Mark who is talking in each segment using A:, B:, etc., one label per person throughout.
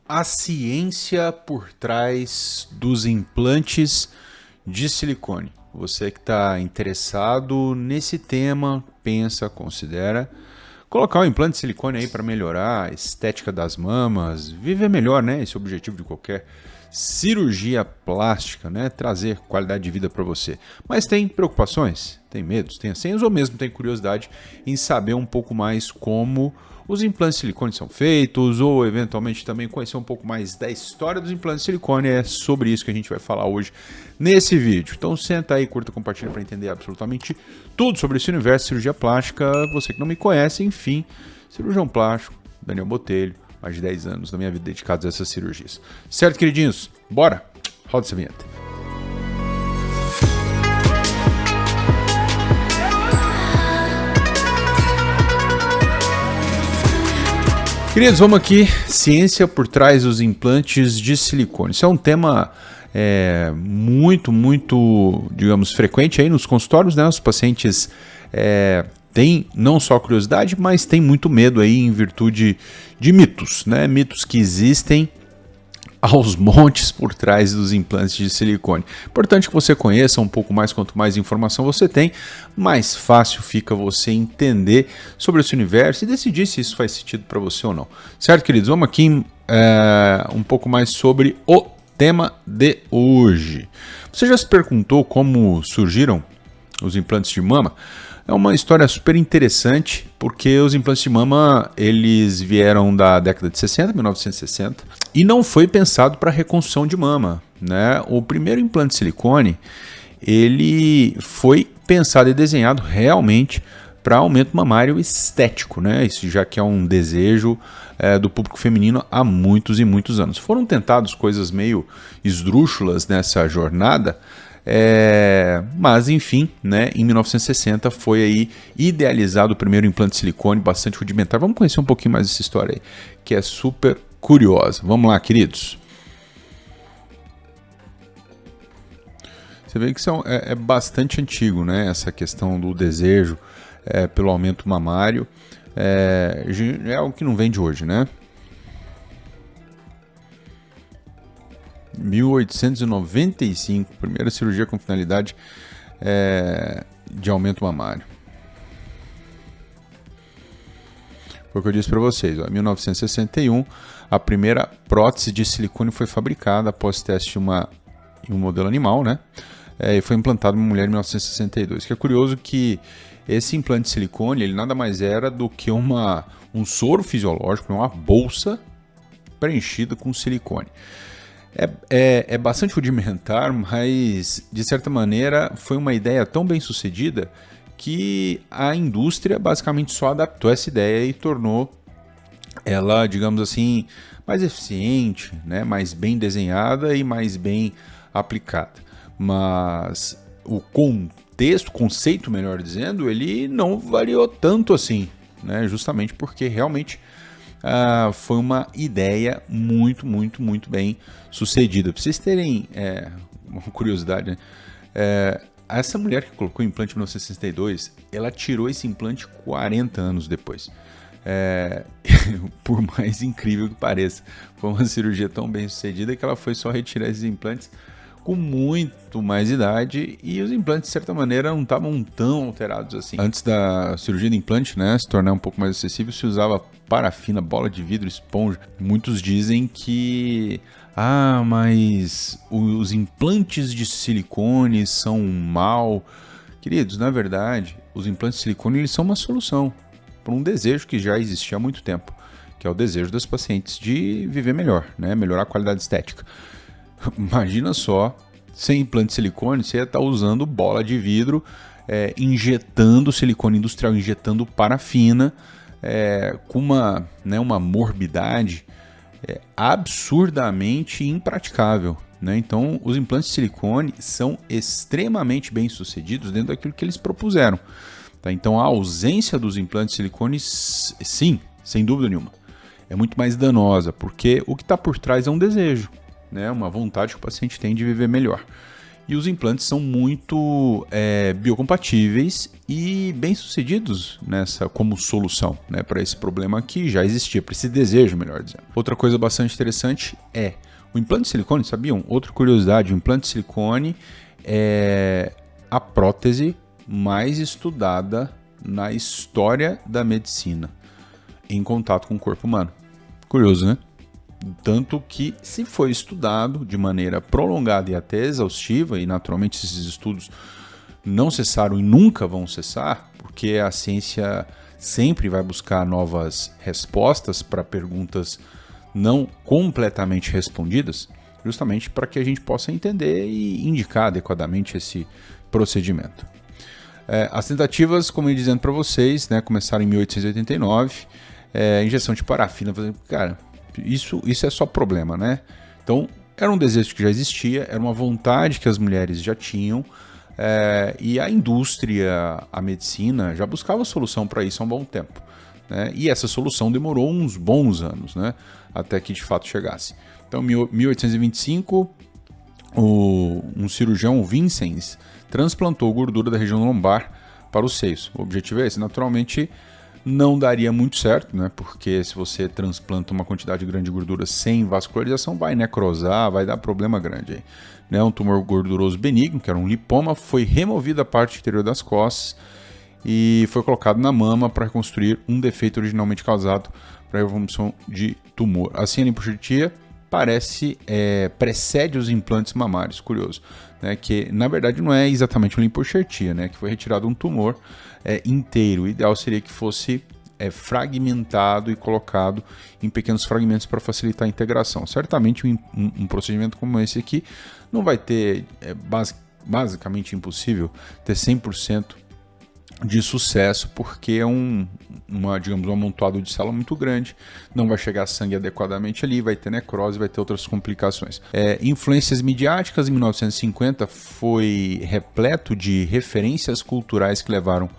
A: A ciência por trás dos implantes de silicone. Você que está interessado nesse tema, pensa, considera colocar um implante de silicone aí para melhorar a estética das mamas, viver melhor, né? Esse é o objetivo de qualquer cirurgia plástica, né? Trazer qualidade de vida para você. Mas tem preocupações? Tem medos? Tem anseios? Ou mesmo tem curiosidade em saber um pouco mais como os implantes de silicone são feitos, ou eventualmente também conhecer um pouco mais da história dos implantes de silicone? É sobre isso que a gente vai falar hoje nesse vídeo. Então senta aí, curta, compartilha para entender absolutamente tudo sobre esse universo de cirurgia plástica. Você que não me conhece, enfim, cirurgião plástico, Daniel Botelho, mais de 10 anos da minha vida dedicados a essas cirurgias. Certo, queridinhos? Bora? Roda essa vinheta. Queridos, vamos aqui, ciência por trás dos implantes de silicone. Isso é um tema muito, digamos, frequente aí nos consultórios, né? Os pacientes têm não só curiosidade, mas têm muito medo aí em virtude de mitos, né? Mitos que existem aos montes por trás dos implantes de silicone. Importante que você conheça um pouco mais, quanto mais informação você tem, mais fácil fica você entender sobre esse universo e decidir se isso faz sentido para você ou não. Certo, queridos? Vamos aqui um pouco mais sobre o tema de hoje. Você já se perguntou como surgiram os implantes de mama? É uma história super interessante, porque os implantes de mama, eles vieram da década de 60, 1960, e não foi pensado para reconstrução de mama, né? O primeiro implante de silicone, ele foi pensado e desenhado realmente para aumento mamário estético, né? Isso já que é um desejo do público feminino há muitos e muitos anos. Foram tentadas coisas meio esdrúxulas nessa jornada, mas enfim, né, em 1960 foi aí idealizado o primeiro implante de silicone, bastante rudimentar. Vamos conhecer um pouquinho mais dessa história aí, que é super curiosa. Vamos lá, queridos. Você vê que isso é bastante antigo, né, essa questão do desejo pelo aumento mamário. É algo que não vem de hoje, né? 1895, primeira cirurgia com finalidade de aumento mamário. Foi o que eu disse para vocês. Em 1961, a primeira prótese de silicone foi fabricada após teste em um modelo animal, né? E foi implantado em uma mulher em 1962. Que é curioso que esse implante de silicone, ele nada mais era do que um soro fisiológico, uma bolsa preenchida com silicone. É bastante rudimentar, mas de certa maneira foi uma ideia tão bem sucedida que a indústria basicamente só adaptou essa ideia e tornou ela, digamos assim, mais eficiente, né? Mais bem desenhada e mais bem aplicada. Mas o conceito, melhor dizendo, ele não variou tanto assim, né? Justamente porque realmente foi uma ideia muito bem sucedida. Para vocês terem uma curiosidade, né? Essa mulher que colocou o implante em 1962, ela tirou esse implante 40 anos depois. Por mais incrível que pareça, foi uma cirurgia tão bem sucedida que ela foi só retirar esses implantes com muito mais idade, e os implantes de certa maneira não estavam tão alterados assim. Antes da cirurgia de implante, né, se tornar um pouco mais acessível, se usava parafina, bola de vidro, esponja. Muitos dizem que mas os implantes de silicone são um mal. Queridos, na verdade, os implantes de silicone, eles são uma solução para um desejo que já existia há muito tempo, que é o desejo das pacientes de viver melhor, né, melhorar a qualidade estética. Imagina só, sem implante de silicone, você ia estar usando bola de vidro, injetando silicone industrial, injetando parafina, com uma morbidade absurdamente impraticável, né? Então, os implantes de silicone são extremamente bem sucedidos dentro daquilo que eles propuseram. Tá? Então, a ausência dos implantes de silicone, sim, sem dúvida nenhuma, é muito mais danosa, porque o que está por trás é um desejo, né? Uma vontade que o paciente tem de viver melhor. E os implantes são muito biocompatíveis e bem-sucedidos nessa como solução, né, para esse problema que já existia, para esse desejo, melhor dizendo. Outra coisa bastante interessante é o implante de silicone, sabiam? Outra curiosidade, o implante de silicone é a prótese mais estudada na história da medicina em contato com o corpo humano. Curioso, né? Tanto que se foi estudado de maneira prolongada e até exaustiva, e naturalmente esses estudos não cessaram e nunca vão cessar, porque a ciência sempre vai buscar novas respostas para perguntas não completamente respondidas, justamente para que a gente possa entender e indicar adequadamente esse procedimento. As tentativas, como eu ia dizendo para vocês, né, começaram em 1889, injeção de parafina, cara, isso é só problema, né? Então, era um desejo que já existia, era uma vontade que as mulheres já tinham, e a indústria, a medicina, já buscava solução para isso há um bom tempo, né? E essa solução demorou uns bons anos, né, até que de fato chegasse. Então, em 1825, um cirurgião, o Vincennes, transplantou gordura da região lombar para os seios. O objetivo é esse. Naturalmente, não daria muito certo, né? Porque se você transplanta uma quantidade grande de gordura sem vascularização, vai necrosar, vai dar problema grande aí, né? Um tumor gorduroso benigno, que era um lipoma, foi removido da parte exterior das costas e foi colocado na mama para reconstruir um defeito originalmente causado para a evolução de tumor. Assim, a lipoxertia precede os implantes mamários, curioso, né? Que na verdade não é exatamente uma lipoxertia, né? Que foi retirado um tumor inteiro. O ideal seria que fosse fragmentado e colocado em pequenos fragmentos para facilitar a integração. Certamente um procedimento como esse aqui não vai ter, basicamente impossível, ter 100% de sucesso, porque é um amontoado de célula muito grande, não vai chegar sangue adequadamente ali, vai ter necrose, vai ter outras complicações. Influências midiáticas, em 1950 foi repleto de referências culturais que levaram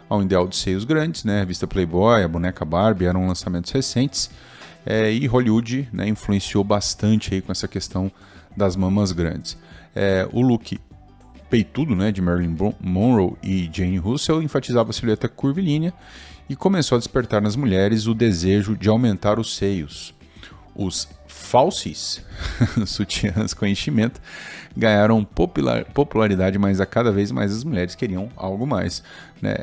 A: ao ideal de seios grandes, né? A revista Playboy, a boneca Barbie eram lançamentos recentes, e Hollywood, né, influenciou bastante aí com essa questão das mamas grandes. O look peitudo, né, de Marilyn Monroe e Jane Russell enfatizava a silhueta curvilínea e começou a despertar nas mulheres o desejo de aumentar os seios. Os falsies, sutiãs com enchimento, ganharam popularidade, mas a cada vez mais as mulheres queriam algo mais, né?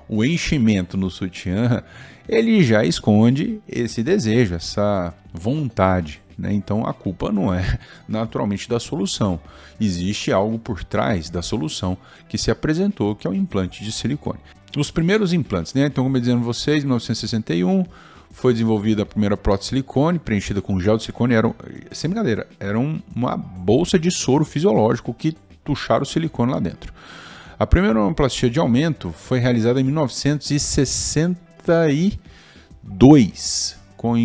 A: O enchimento no sutiã, ele já esconde esse desejo, essa vontade, né? Então a culpa não é naturalmente da solução. Existe algo por trás da solução que se apresentou, que é o implante de silicone. Os primeiros implantes, né? Então, como eu dizendo a vocês, em 1961 foi desenvolvida a primeira prótese de silicone, preenchida com gel de silicone. Sem brincadeira, era uma bolsa de soro fisiológico que tucharam o silicone lá dentro. A primeira mamoplastia de aumento foi realizada em 1962, com o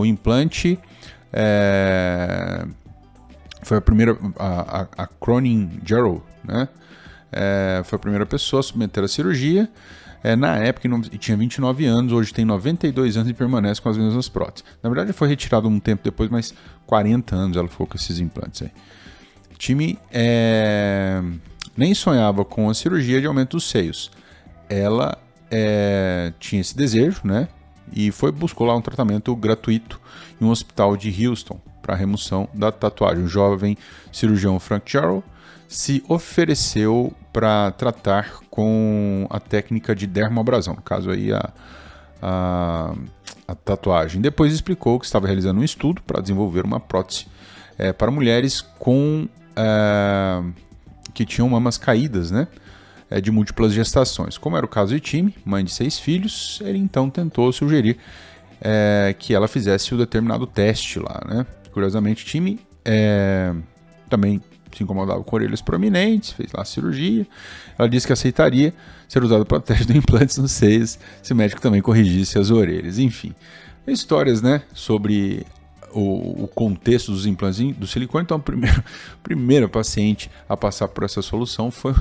A: implante. Foi a primeira, a Cronin Gerald, né? Foi a primeira pessoa a submeter a cirurgia. Na época tinha 29 anos, hoje tem 92 anos e permanece com as mesmas próteses. Na verdade foi retirado um tempo depois, mas 40 anos ela ficou com esses implantes aí. O time nem sonhava com a cirurgia de aumento dos seios. Ela tinha esse desejo, né? E buscou lá um tratamento gratuito em um hospital de Houston para a remoção da tatuagem. O jovem cirurgião Frank Jarrell se ofereceu para tratar com a técnica de dermoabrasão, no caso aí a tatuagem. Depois explicou que estava realizando um estudo para desenvolver uma prótese para mulheres que tinham mamas caídas, né? De múltiplas gestações. Como era o caso de Time, mãe de 6 filhos, ele então tentou sugerir que ela fizesse o determinado teste lá, né? Curiosamente, Time também se incomodava com orelhas prominentes, fez lá a cirurgia. Ela disse que aceitaria ser usado para teste de implantes nos seios se o médico também corrigisse as orelhas. Enfim, histórias, né, sobre o contexto dos implantes do silicone. Então, a primeira paciente a passar por essa solução foi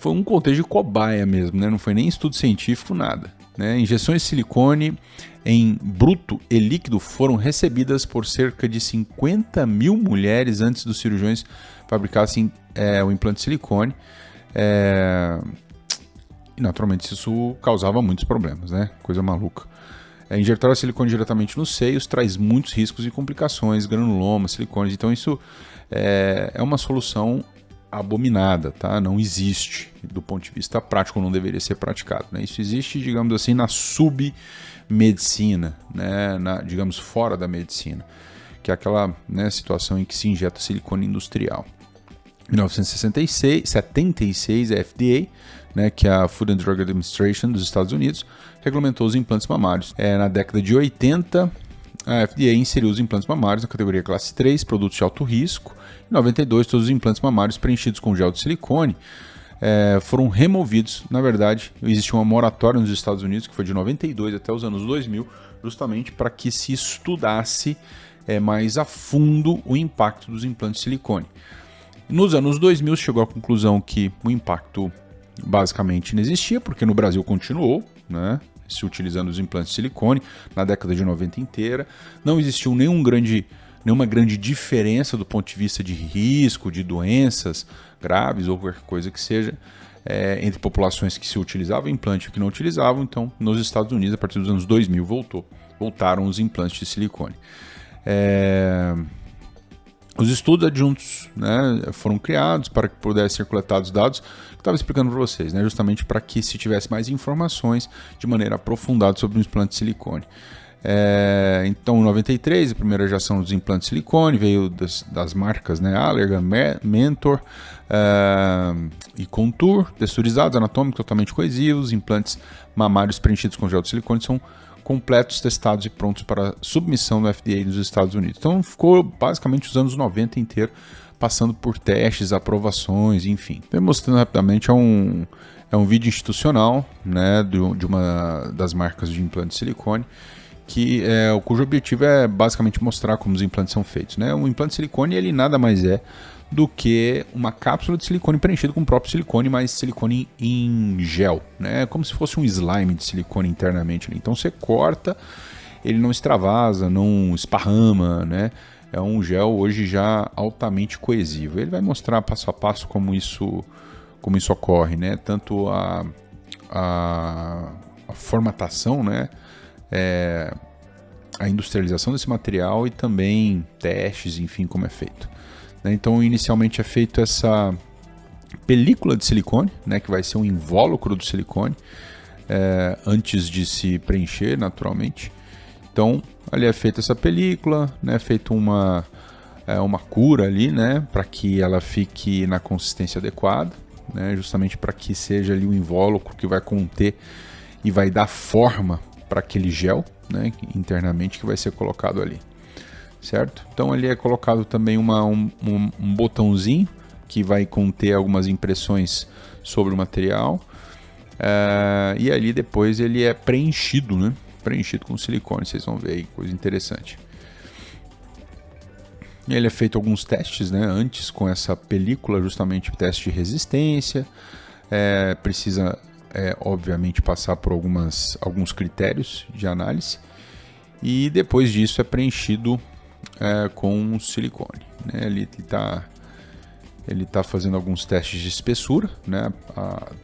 A: um contexto de cobaia mesmo, né? Não foi nem estudo científico, nada, né? Injeções de silicone em bruto e líquido foram recebidas por cerca de 50 mil mulheres antes dos cirurgiões fabricassem o implante de silicone. E naturalmente isso causava muitos problemas, né? Coisa maluca. Injetar silicone diretamente nos seios traz muitos riscos e complicações, granulomas, silicones. Então isso é uma solução abominada, tá? Não existe do ponto de vista prático, não deveria ser praticado, né? Isso existe, digamos assim, na submedicina, né? Digamos, fora da medicina, que é aquela, né, situação em que se injeta silicone industrial. Em 1976, a FDA, né, que é a Food and Drug Administration dos Estados Unidos, regulamentou os implantes mamários. Na década de 80, a FDA inseriu os implantes mamários na categoria classe 3, produtos de alto risco. Em 92, todos os implantes mamários preenchidos com gel de silicone foram removidos. Na verdade, existia uma moratória nos Estados Unidos, que foi de 92 até os anos 2000, justamente para que se estudasse mais a fundo o impacto dos implantes de silicone. Nos anos 2000, chegou à conclusão que o impacto basicamente não existia, porque no Brasil continuou, né, se utilizando os implantes de silicone na década de 90 inteira. Não existiu nenhuma grande diferença do ponto de vista de risco, de doenças graves ou qualquer coisa que seja, entre populações que se utilizavam implante e que não utilizavam. Então, nos Estados Unidos, a partir dos anos 2000, voltaram os implantes de silicone. Os estudos adjuntos, né, foram criados para que pudessem ser coletados dados que estava explicando para vocês, né, justamente para que se tivesse mais informações de maneira aprofundada sobre o implante de silicone. Então, em 93, a primeira geração dos implantes de silicone veio das marcas, né, Allergan, Mentor e Contour, texturizados, anatômicos, totalmente coesivos. Implantes mamários preenchidos com gel de silicone são completos, testados e prontos para submissão no FDA nos Estados Unidos. Então ficou basicamente os anos 90 inteiro passando por testes, aprovações, enfim. Então, mostrando rapidamente, é um vídeo institucional, né, de uma das marcas de implante de silicone, cujo objetivo é basicamente mostrar como os implantes são feitos, né? O implante de silicone, ele nada mais é do que uma cápsula de silicone preenchida com o próprio silicone, mas silicone em gel, né? Como se fosse um slime de silicone internamente ali. Então você corta, ele não extravasa, não esparrama, né? É um gel hoje já altamente coesivo. Ele vai mostrar passo a passo como isso ocorre, né? Tanto a formatação, né? A industrialização desse material e também testes, enfim, como é feito. Então, inicialmente é feito essa película de silicone, né, que vai ser um invólucro do silicone, antes de se preencher, naturalmente. Então, ali é feita essa película, né, feita uma cura ali, né, para que ela fique na consistência adequada, né, justamente para que seja ali o invólucro que vai conter e vai dar forma para aquele gel, né, internamente, que vai ser colocado ali. Certo? Então ali é colocado também um botãozinho que vai conter algumas impressões sobre o material, e ali depois ele é preenchido, né? Preenchido com silicone, vocês vão ver aí, coisa interessante. Ele é feito alguns testes, né, antes com essa película, justamente teste de resistência, precisa obviamente passar por alguns critérios de análise, e depois disso é preenchido com silicone, né? Ele tá fazendo alguns testes de espessura, né?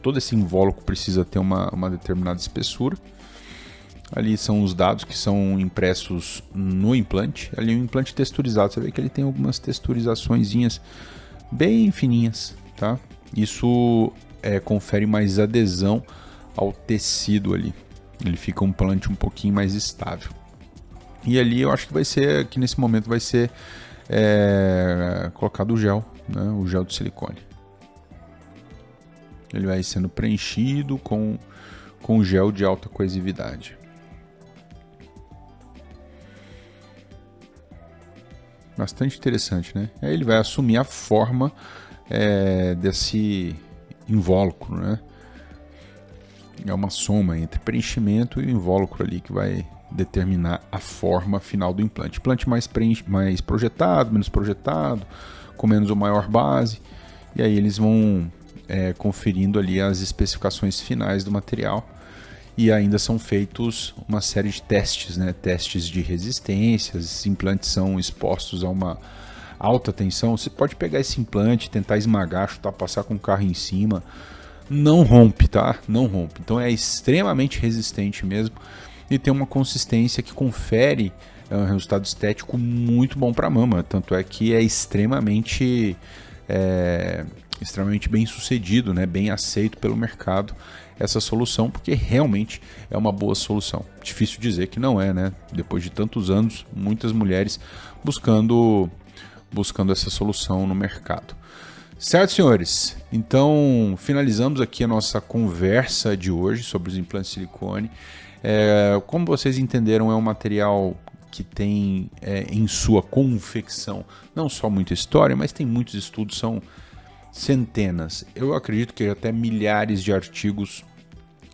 A: Todo esse invólucro precisa ter uma determinada espessura. Ali são os dados que são impressos no implante. Ali o implante texturizado, você vê que ele tem algumas texturizaçõezinhas bem fininhas, tá? Isso confere mais adesão ao tecido ali. Ele fica um implante um pouquinho mais estável. E ali eu acho que vai ser, aqui nesse momento vai ser colocado o gel, né, o gel de silicone. Ele vai sendo preenchido com gel de alta coesividade. Bastante interessante, né? Aí ele vai assumir a forma desse invólucro, né? É uma soma entre preenchimento e o invólucro ali que vai determinar a forma final do implante. Implante mais projetado, menos projetado, com menos ou maior base, e aí eles vão conferindo ali as especificações finais do material, e ainda são feitos uma série de testes, né? Testes de resistência. Esses implantes são expostos a alta tensão, você pode pegar esse implante, tentar esmagar, chutar, passar com o carro em cima, não rompe, tá? Não rompe. Então é extremamente resistente mesmo e tem uma consistência que confere um resultado estético muito bom para a mama. Tanto é que é extremamente bem sucedido, né? Bem aceito pelo mercado essa solução, porque realmente é uma boa solução. Difícil dizer que não é, né? Depois de tantos anos, muitas mulheres buscando essa solução no mercado. Certo, senhores? Então, finalizamos aqui a nossa conversa de hoje sobre os implantes de silicone. Como vocês entenderam, é um material que tem em sua confecção não só muita história, mas tem muitos estudos, são centenas. Eu acredito que até milhares de artigos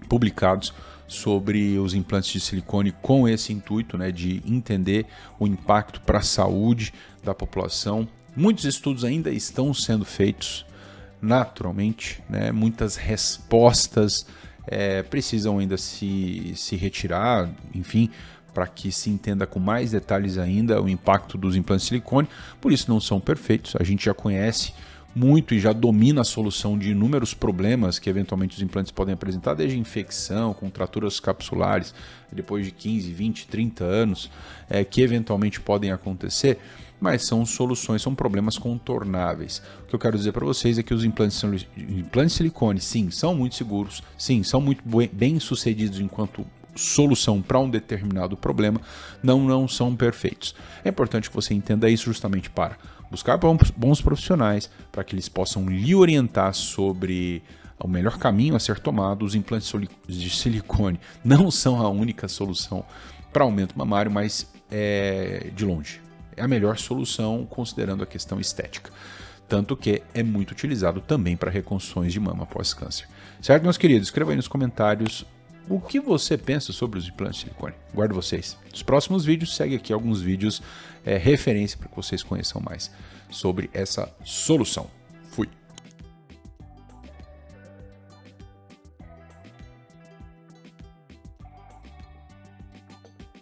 A: publicados sobre os implantes de silicone com esse intuito, né, de entender o impacto para a saúde da população. Muitos estudos ainda estão sendo feitos naturalmente, né? Muitas respostas precisam ainda se retirar, enfim, para que se entenda com mais detalhes ainda o impacto dos implantes de silicone. Por isso não são perfeitos, a gente já conhece muito e já domina a solução de inúmeros problemas que eventualmente os implantes podem apresentar, desde infecção, contraturas capsulares, depois de 15, 20, 30 anos, que eventualmente podem acontecer, mas são soluções, são problemas contornáveis. O que eu quero dizer para vocês é que os implantes de silicone, sim, são muito seguros, sim, são muito bem sucedidos enquanto solução para um determinado problema, não são perfeitos. É importante que você entenda isso justamente para buscar bons profissionais, para que eles possam lhe orientar sobre o melhor caminho a ser tomado. Os implantes de silicone não são a única solução para aumento mamário, mas de longe é a melhor solução considerando a questão estética. Tanto que é muito utilizado também para reconstruções de mama pós-câncer. Certo, meus queridos? Escreva aí nos comentários o que você pensa sobre os implantes de silicone. Guardo vocês. Nos próximos vídeos, segue aqui alguns vídeos referência para que vocês conheçam mais sobre essa solução.